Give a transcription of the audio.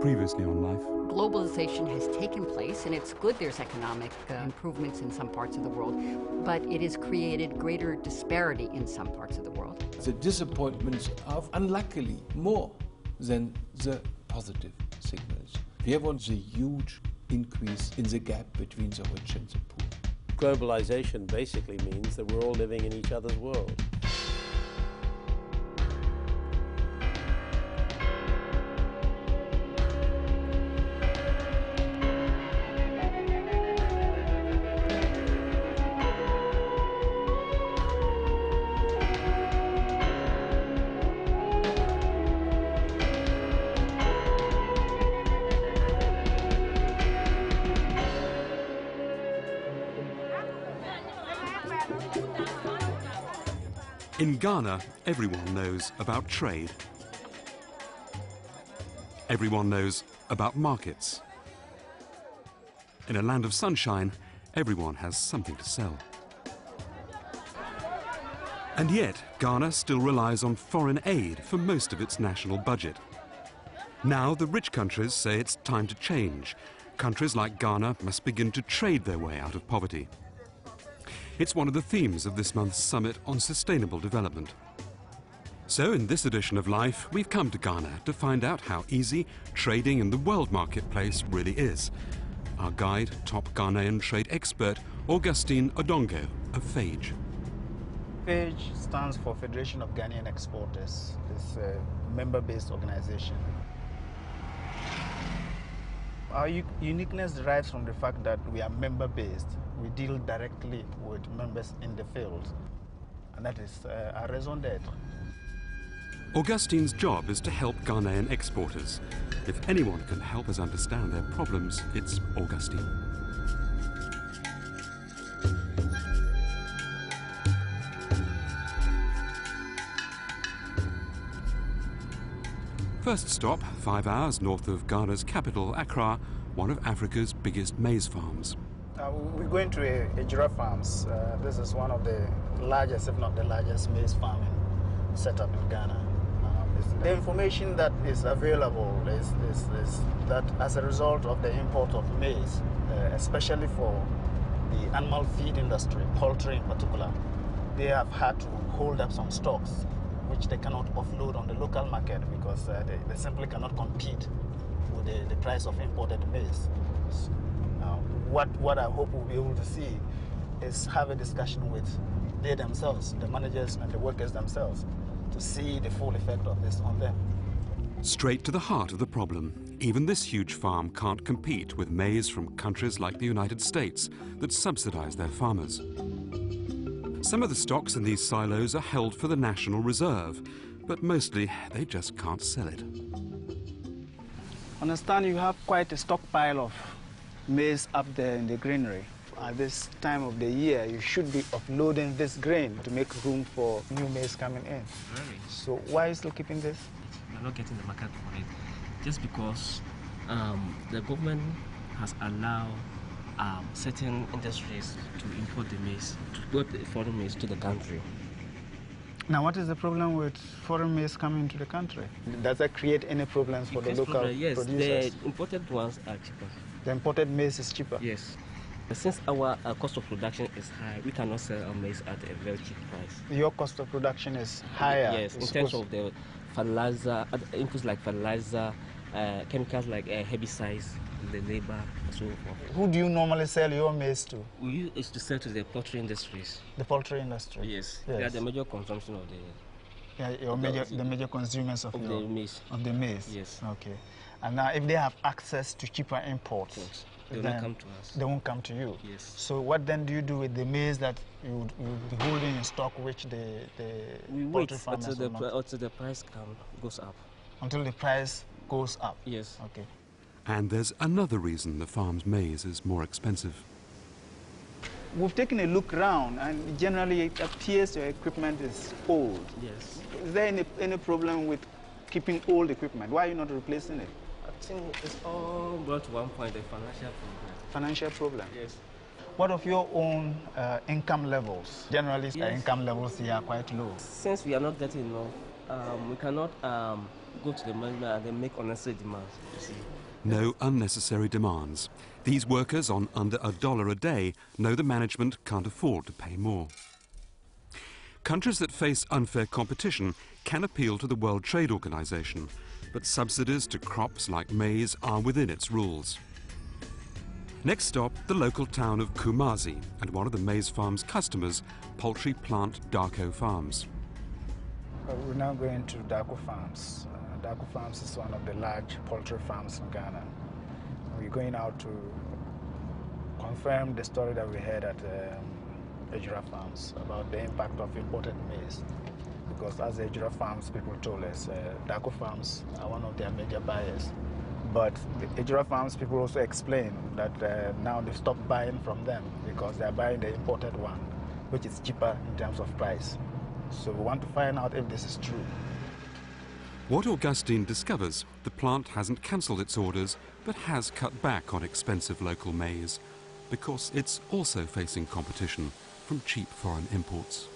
Previously on Life. Globalization has taken place, and it's good there's economic improvements in some parts of the world, but it has created greater disparity in some parts of the world. The disappointments are unluckily more than the positive signals. We have the huge increase in the gap between the rich and the poor. Globalization basically means that we're all living in each other's world. In Ghana, everyone knows about trade. Everyone knows about markets. In a land of sunshine, everyone has something to sell. And yet, Ghana still relies on foreign aid for most of its national budget. Now, the rich countries say it's time to change. Countries like Ghana must begin to trade their way out of poverty. It's one of the themes of this month's Summit on Sustainable Development. So in this edition of Life, we've come to Ghana to find out how easy trading in the world marketplace really is. Our guide, top Ghanaian trade expert, Augustine Odongo of FAGE. FAGE stands for Federation of Ghanaian Exporters. It's a member-based organization. Our uniqueness derives from the fact that we are member-based. We deal directly with members in the field, and that is our raison d'etre. Augustine's job is to help Ghanaian exporters. If anyone can help us understand their problems, it's Augustine. First stop, 5 hours north of Ghana's capital, Accra, one of Africa's biggest maize farms. We're going to a giraffe farms. This is one of the largest, if not the largest, maize farming setup in Ghana. The information that is available is that as a result of the import of maize, especially for the animal feed industry, poultry in particular, they have had to hold up some stocks which they cannot offload on the local market because they simply cannot compete with the price of imported maize. What I hope we'll be able to see is have a discussion with they themselves, the managers and the workers themselves, to see the full effect of this on them. Straight to the heart of the problem. Even this huge farm can't compete with maize from countries like the United States that subsidize their farmers. Some of the stocks in these silos are held for the National Reserve, but mostly they just can't sell it. Understand you have quite a stockpile of maize up there in the granary. At this time of the year, you should be offloading this grain to make room for new maize coming in. Really? So why are you still keeping this? We're not getting the market for it. Just because the government has allowed certain industries to import the maize, to put the foreign maize to the country. Now, what is the problem with foreign maize coming into the country? Does that create any problems for the local yes, producers? The imported ones are cheaper. The imported maize is cheaper? Yes. Since our cost of production is high, we cannot sell our maize at a very cheap price. Your cost of production is higher? Yes, in terms of the fertilizer, inputs like fertilizer, chemicals like herbicides, the labor, and so forth. Who do you normally sell your maize to? We used to sell to the poultry industries. The poultry industry? Yes. They are the major consumption of the... the major consumers of the maize. Of the maize? Yes. Okay. And now if they have access to cheaper imports, yes, they won't come to us. They won't come to you? Yes. So what then do you do with the maize that you would be holding in stock, which we wait until the price goes up. Until the price goes up? Yes. Okay. And there's another reason the farm's maize is more expensive. We've taken a look around, and generally it appears your equipment is old. Yes. Is there any problem with keeping old equipment? Why are you not replacing it? I think it's all brought to one point, the financial problem. Financial problem? Yes. What of your own income levels? Generally, income levels here are quite low. Since we are not getting enough we cannot go to the management and then make unnecessary demands, you see. No unnecessary demands. These workers on under $1 a day know the management can't afford to pay more. Countries that face unfair competition can appeal to the World Trade Organization, but subsidies to crops like maize are within its rules. Next stop, the local town of Kumasi and one of the maize farm's customers, poultry plant Darko Farms. We're now going to Darko Farms. Darko Farms is one of the large poultry farms in Ghana. We're going out to confirm the story that we heard at Ejura Farms about the impact of imported maize. Because as Ejura Farms, people told us, Darko Farms are one of their major buyers. But the Ejura Farms people also explain that now they've stopped buying from them because they're buying the imported one, which is cheaper in terms of price. So we want to find out if this is true. What Augustine discovers, the plant hasn't cancelled its orders, but has cut back on expensive local maize, because it's also facing competition from cheap foreign imports.